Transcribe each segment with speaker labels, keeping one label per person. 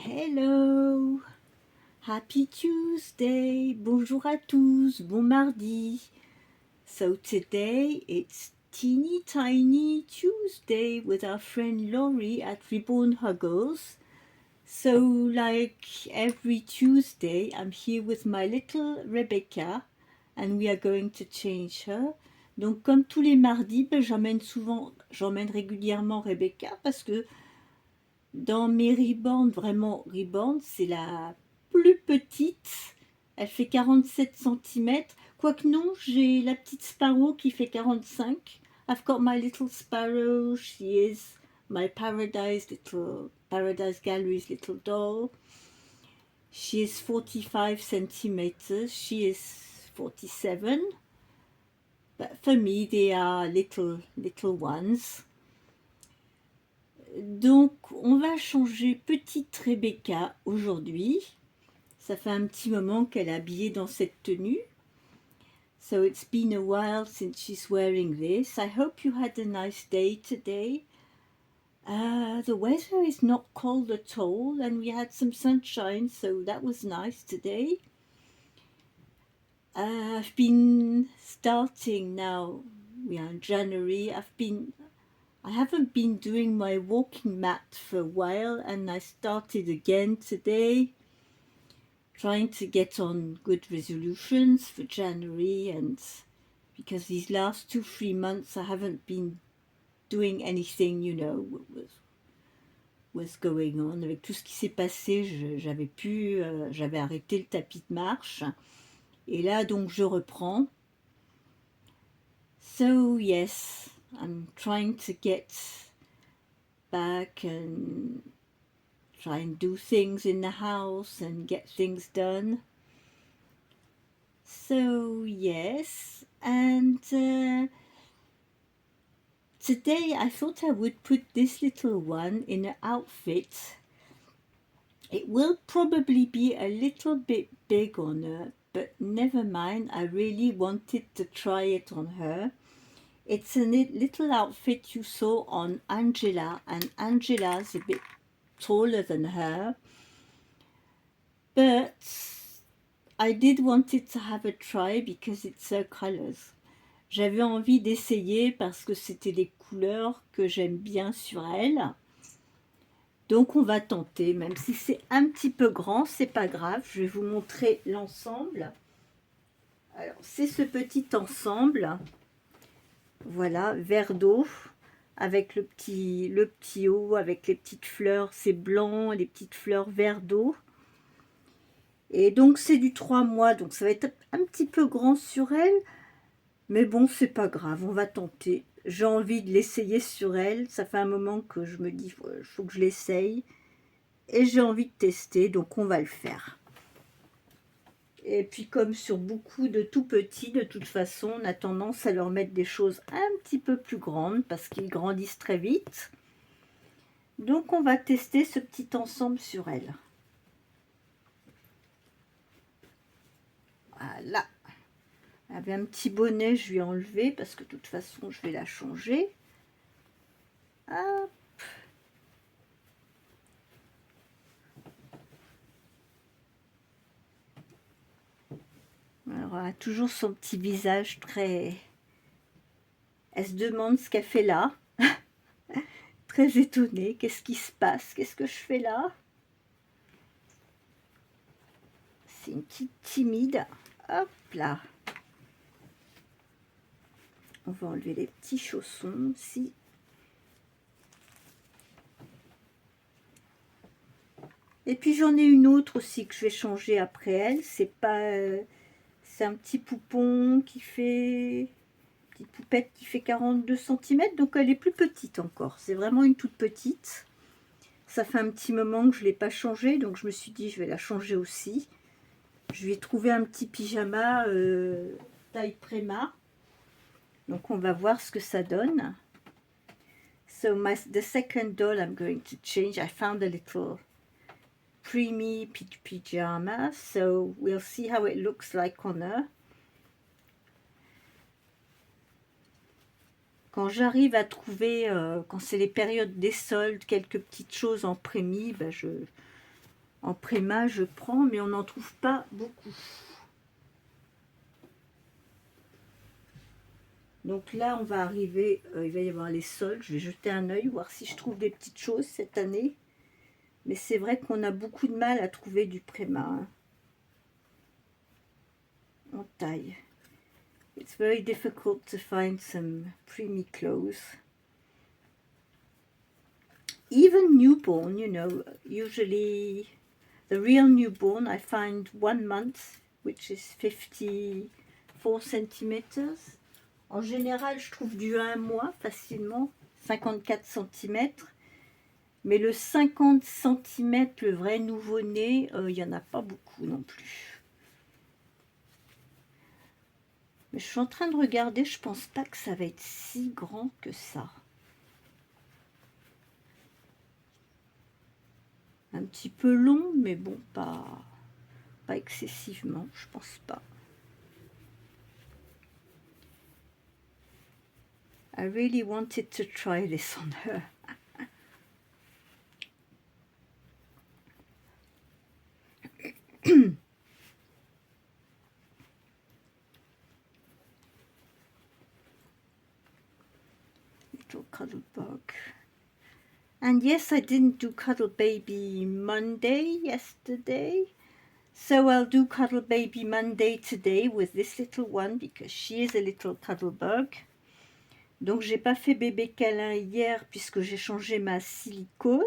Speaker 1: Hello, happy Tuesday, bonjour à tous, bon mardi. So today it's teeny tiny Tuesday with our friend Laurie at Reborn Huggles. So like every Tuesday I'm here with my little Rebecca and we are going to change her. Donc comme tous les mardis, j'emmène régulièrement Rebecca parce que dans mes Reborn, vraiment Reborn, c'est la plus petite. Elle fait 47 cm. Quoique non, j'ai la petite Sparrow qui fait 45. I've got my little Sparrow. She is my Paradise Gallery's little doll. She is 45 centimeters. She is 47. But for me, they are little ones. Donc, on va changer petite Rebecca aujourd'hui. Ça fait un petit moment qu'elle est habillée dans cette tenue. So it's been a while since she's wearing this. I hope you had a nice day today. The weather is not cold at all and we had some sunshine, so that was nice today. I've been starting now. We are in January. I haven't been doing my walking mat for a while and I started again today, trying to get on good resolutions for January, and because these last 2-3 months I haven't been doing anything, you know, was going on. Avec tout ce qui s'est passé, j'avais arrêté le tapis de marche et là donc je reprends. So yes, I'm trying to get back and try and do things in the house and get things done. So yes, and today I thought I would put this little one in an outfit. It will probably be a little bit big on her, but never mind, I really wanted to try it on her. It's a little outfit you saw on Angela, and Angela's a bit taller than her, but I did want it to have a try because it's her colors. J'avais envie d'essayer parce que c'était des couleurs que j'aime bien sur elle. Donc on va tenter, même si c'est un petit peu grand, c'est pas grave. Je vais vous montrer l'ensemble. Alors c'est ce petit ensemble. Voilà, vert d'eau avec le petit haut, avec les petites fleurs, c'est blanc, les petites fleurs vert d'eau. Et donc c'est du 3 mois, donc ça va être un petit peu grand sur elle, mais bon c'est pas grave, on va tenter. J'ai envie de l'essayer sur elle, ça fait un moment que je me dis il faut que je l'essaye, et j'ai envie de tester, donc on va le faire. Et puis comme sur beaucoup de tout petits, de toute façon, on a tendance à leur mettre des choses un petit peu plus grandes, parce qu'ils grandissent très vite. Donc on va tester ce petit ensemble sur elle. Voilà. Elle avait un petit bonnet, je lui ai enlevé parce que de toute façon je vais la changer. Hop. Alors elle a toujours son petit visage très... Elle se demande ce qu'elle fait là. Très étonnée, qu'est-ce qui se passe? Qu'est-ce que je fais là? C'est une petite timide. Hop là. On va enlever les petits chaussons aussi. Et puis j'en ai une autre aussi que je vais changer après elle. C'est pas... c'est un petit poupon qui fait... Petite poupette qui fait 42 cm. Donc elle est plus petite encore. C'est vraiment une toute petite. Ça fait un petit moment que je ne l'ai pas changée. Donc je me suis dit je vais la changer aussi. Je lui ai trouvé un petit pyjama taille Préma. Donc on va voir ce que ça donne. So the second doll I'm going to change. I found a little preemie pyjama. So we'll see how it looks like on her. Quand j'arrive à trouver, quand c'est les périodes des soldes, quelques petites choses en prémie, ben En Préma, je prends, mais on n'en trouve pas beaucoup. Donc là, on va arriver, il va y avoir les soldes. Je vais jeter un œil, voir si je trouve des petites choses cette année. Mais c'est vrai qu'on a beaucoup de mal à trouver du Préma, hein, en taille. It's very difficult to find some preemie clothes. Even newborn, you know, usually the real newborn I find 1 month, which is 54 centimeters. En général, je trouve du 1 mois facilement, 54 cm. Mais le 50 cm, le vrai nouveau-né, il n'y en a pas beaucoup non plus. Mais je suis en train de regarder, je pense pas que ça va être si grand que ça. Un petit peu long, mais bon, pas excessivement, je pense pas. I really wanted to try this on her. Little cuddle bug. And yes, I didn't do Cuddle Baby Monday yesterday. So I'll do Cuddle Baby Monday today with this little one because she is a little cuddle bug. Donc j'ai pas fait bébé câlin hier puisque j'ai changé ma silicone.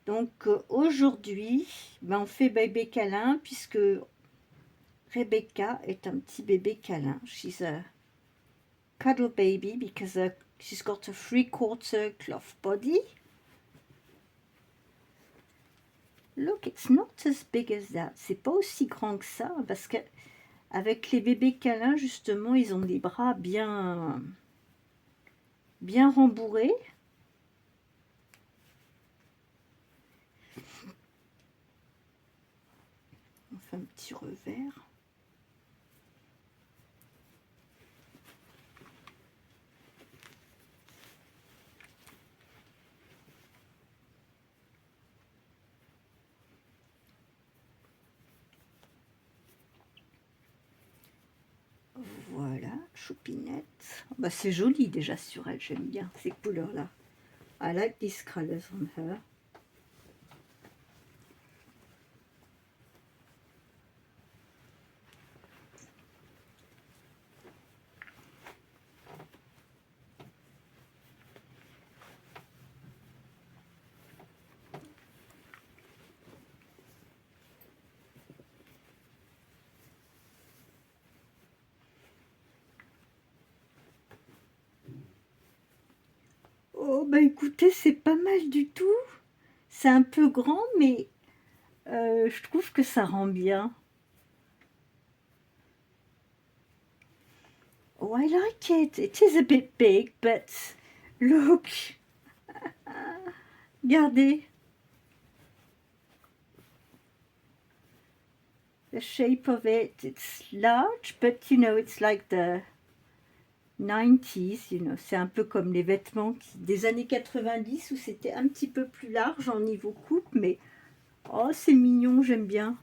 Speaker 1: Donc aujourd'hui, ben, on fait bébé câlin puisque Rebecca est un petit bébé câlin. She's a cuddle baby because she's got a 3/4 cloth body. Look, it's not as big as that. C'est pas aussi grand que ça parce que avec les bébés câlins justement, ils ont des bras bien rembourrés. On fait un petit revers. Voilà, choupinette. Bah, c'est joli déjà sur elle, j'aime bien ces couleurs-là. I like these colors on her. Oh, bah écoutez, c'est pas mal du tout. C'est un peu grand, mais je trouve que ça rend bien. Oh, I like it. It is a bit big, but look. Regardez. The shape of it, it's large, but you know, it's like the 90s, you know, c'est un peu comme les vêtements des années 90 où c'était un petit peu plus large en niveau coupe, mais oh, c'est mignon, j'aime bien.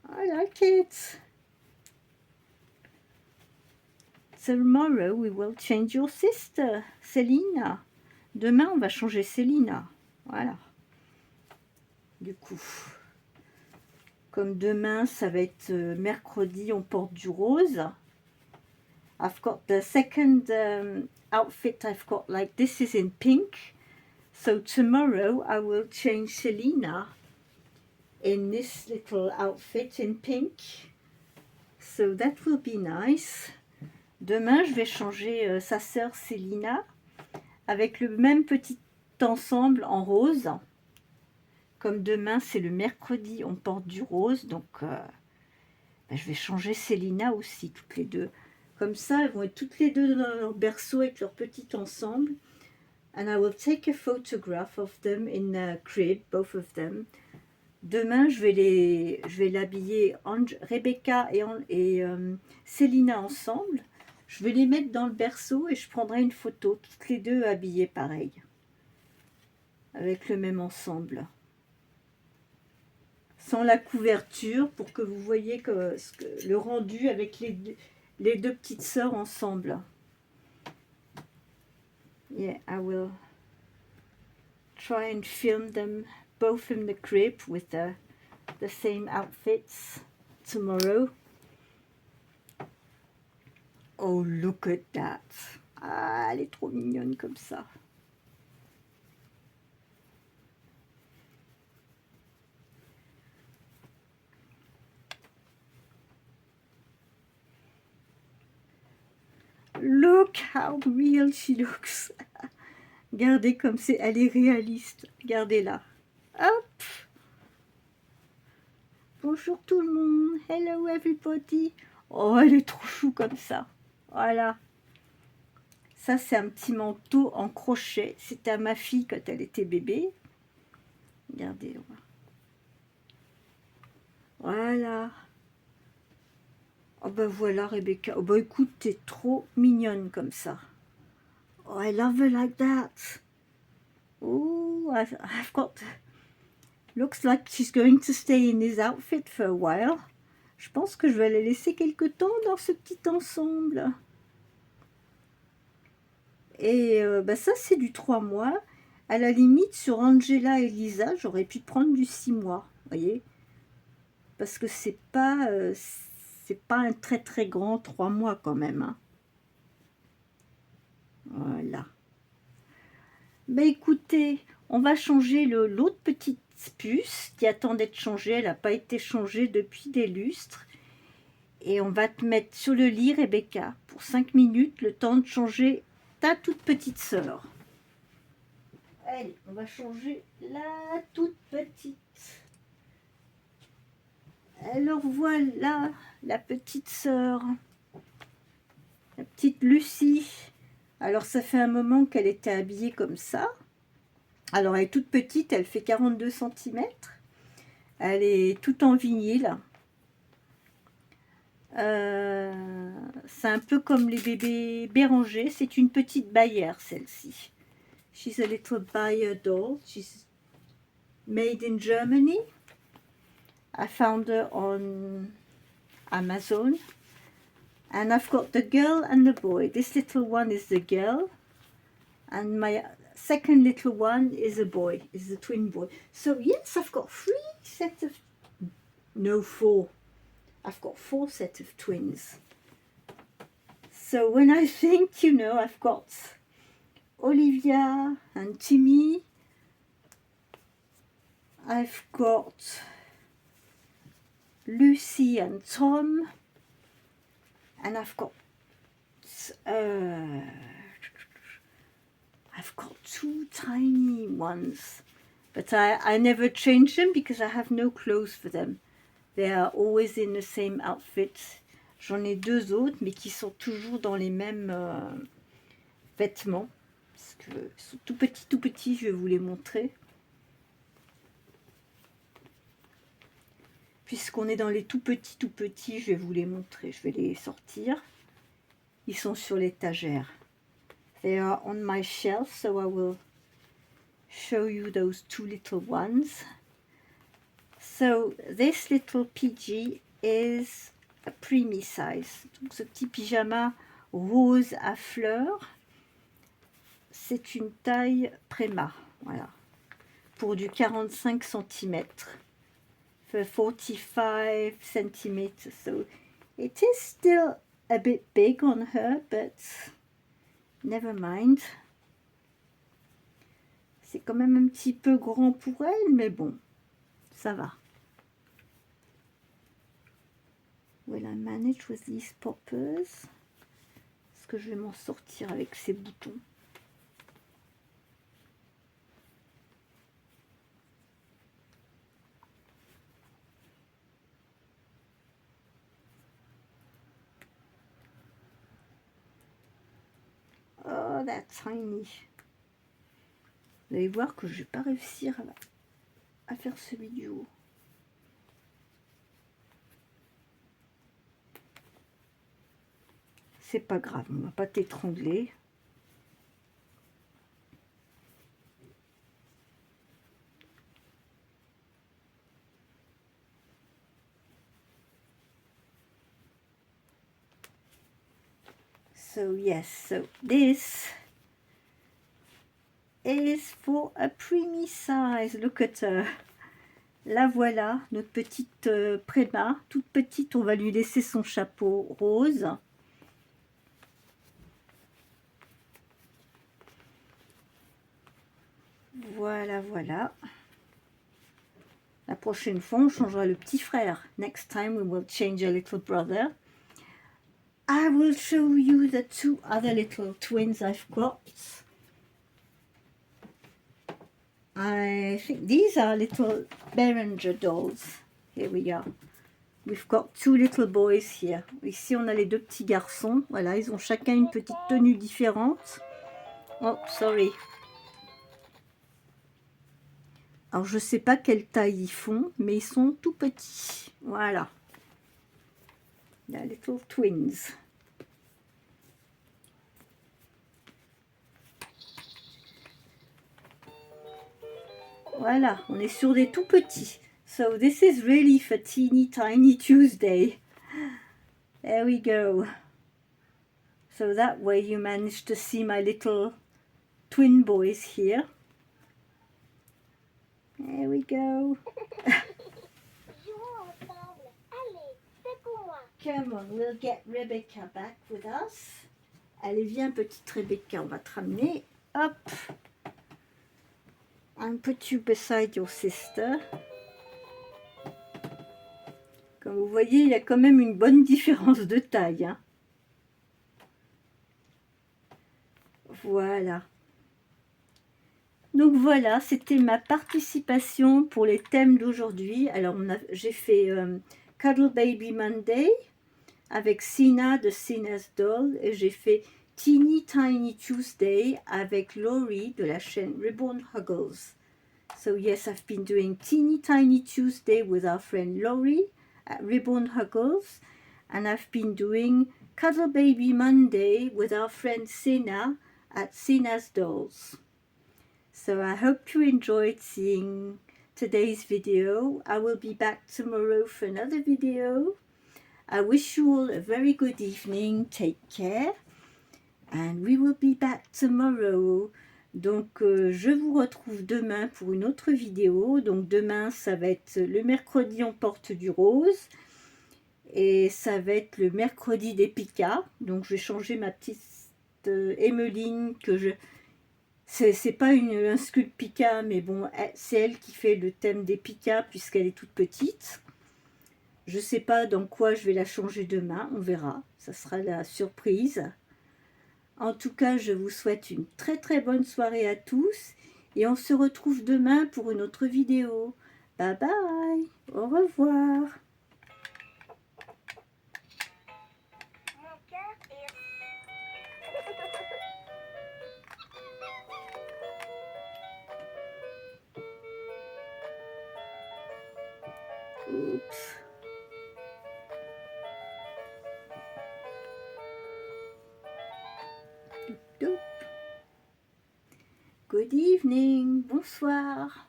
Speaker 1: I like it. Tomorrow we will change your sister, Selina. Demain, on va changer Selina. Voilà. Du coup, comme demain, ça va être mercredi, on porte du rose. I've got the second outfit I've got, like this is in pink. So tomorrow I will change Selina in this little outfit in pink. So that will be nice. Demain, je vais changer sa sœur Selina avec le même petit ensemble en rose. Comme demain, c'est le mercredi, on porte du rose. Donc, ben, je vais changer Selina aussi, toutes les deux. Comme ça, elles vont être toutes les deux dans leur berceau avec leur petit ensemble. And I will take a photograph of them in the crib, both of them. Demain, je vais l'habiller Rebecca et Selina ensemble. Je vais les mettre dans le berceau et je prendrai une photo, toutes les deux habillées pareil, avec le même ensemble. sans la couverture pour que vous voyez le rendu avec les deux petites sœurs ensemble. Yeah, I will try and film them both in the crib with the same outfits tomorrow. Oh, look at that. Ah, elle est trop mignonne comme ça. Look how real she looks. Regardez comme elle est réaliste. Regardez-la. Hop. Bonjour tout le monde. Hello everybody. Oh, elle est trop chou comme ça. Voilà. Ça, c'est un petit manteau en crochet. C'était à ma fille quand elle était bébé. Regardez. Voilà. Oh ben voilà, Rebecca. Oh ben écoute, t'es trop mignonne comme ça. Oh, I love her like that. Oh, I've got... Looks like she's going to stay in this outfit for a while. Je pense que je vais la laisser quelque temps dans ce petit ensemble. Et bah ça, c'est du 3 mois. À la limite, sur Angela et Lisa, j'aurais pu prendre du 6 mois. Vous voyez? Parce que c'est pas un très très grand 3 mois quand même. Hein. Voilà. Bah écoutez, on va changer l'autre petite puce qui attend d'être changée. Elle n'a pas été changée depuis des lustres. Et on va te mettre sur le lit, Rebecca, pour 5 minutes, le temps de changer ta toute petite sœur. Allez, on va changer la toute petite. Alors voilà, la petite sœur, la petite Lucie. Alors ça fait un moment qu'elle était habillée comme ça. Alors elle est toute petite, elle fait 42 cm. Elle est toute en vinyle. C'est un peu comme les bébés Béranger. C'est une petite Bayer, celle-ci. She's a little Bayer doll. She's made in Germany. I found her on Amazon. And I've got the girl and the boy. This little one is the girl. And my second little one is a boy, is a twin boy. So yes, I've got 3 sets of... No, 4. I've got 4 sets of twins. So when I think, you know, I've got Olivia and Timmy. I've got Lucy and Tom. And I've got 2 tiny ones. But I never change them because I have no clothes for them. They are always in the same outfit. J'en ai 2 autres, mais qui sont toujours dans les mêmes vêtements. Parce que ils sont tout petits, je vais vous les montrer. Puisqu'on est dans les tout petits, je vais vous les montrer. Je vais les sortir. Ils sont sur l'étagère. They are on my shelf, so I will show you those 2 little ones. So this little PG is a preemie size. Donc ce petit pyjama rose à fleurs, c'est une taille Préma, voilà, pour du 45 cm. For 45 cm, so it is still a bit big on her, but never mind. C'est quand même un petit peu grand pour elle, mais bon, ça va. Will I manage with these poppers? Est-ce que je vais m'en sortir avec ces boutons? Oh, that's tiny. Vous allez voir que je vais pas réussir à faire celui du haut. C'est pas grave, on va pas t'étrangler. So yes, so this is for a preemie size. Look at her. La voilà, notre petite préma, toute petite. On va lui laisser son chapeau rose. Voilà, voilà. La prochaine fois, on changera le petit frère. Next time, we will change a little brother. I will show you the two other little twins I've got. I think these are little Behringer dolls. Here we are. We've got two little boys here. Ici, on a les deux petits garçons. Voilà, ils ont chacun une petite tenue différente. Oh, sorry. Alors, je ne sais pas quelle taille ils font, mais ils sont tout petits. Voilà. The little twins. Voilà, on est sur des tout petits. So this is really for teeny tiny Tuesday. There we go. So that way you managed to see my little twin boys here. There we go. Come on, we'll get Rebecca back with us. Allez, viens, petite Rebecca, on va te ramener. Hop. And put you beside your sister. Comme vous voyez, il y a quand même une bonne différence de taille. Hein. Voilà. Donc voilà, c'était ma participation pour les thèmes d'aujourd'hui. Alors, j'ai fait Cuddle Baby Monday avec Sina de Sina's Doll et j'ai fait Teeny Tiny Tuesday avec Laurie de la chaîne Reborn Huggles. So yes, I've been doing Teeny Tiny Tuesday with our friend Laurie at Reborn Huggles, and I've been doing Cuddle Baby Monday with our friend Sina at Sina's Dolls. So I hope you enjoyed seeing today's video. I will be back tomorrow for another video. I wish you all a very good evening. Take care. And we will be back tomorrow. Donc, je vous retrouve demain pour une autre vidéo. Donc, demain, ça va être le mercredi, on porte du rose. Et ça va être le mercredi des Pika. Donc, je vais changer ma petite Emmeline que je... C'est pas un sculpte Pika, mais bon, c'est elle qui fait le thème des Pika puisqu'elle est toute petite. Je sais pas dans quoi je vais la changer demain, on verra. Ça sera la surprise. En tout cas, je vous souhaite une très très bonne soirée à tous. Et on se retrouve demain pour une autre vidéo. Bye bye, au revoir. Oups. Good evening, bonsoir,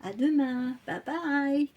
Speaker 1: à demain, bye bye.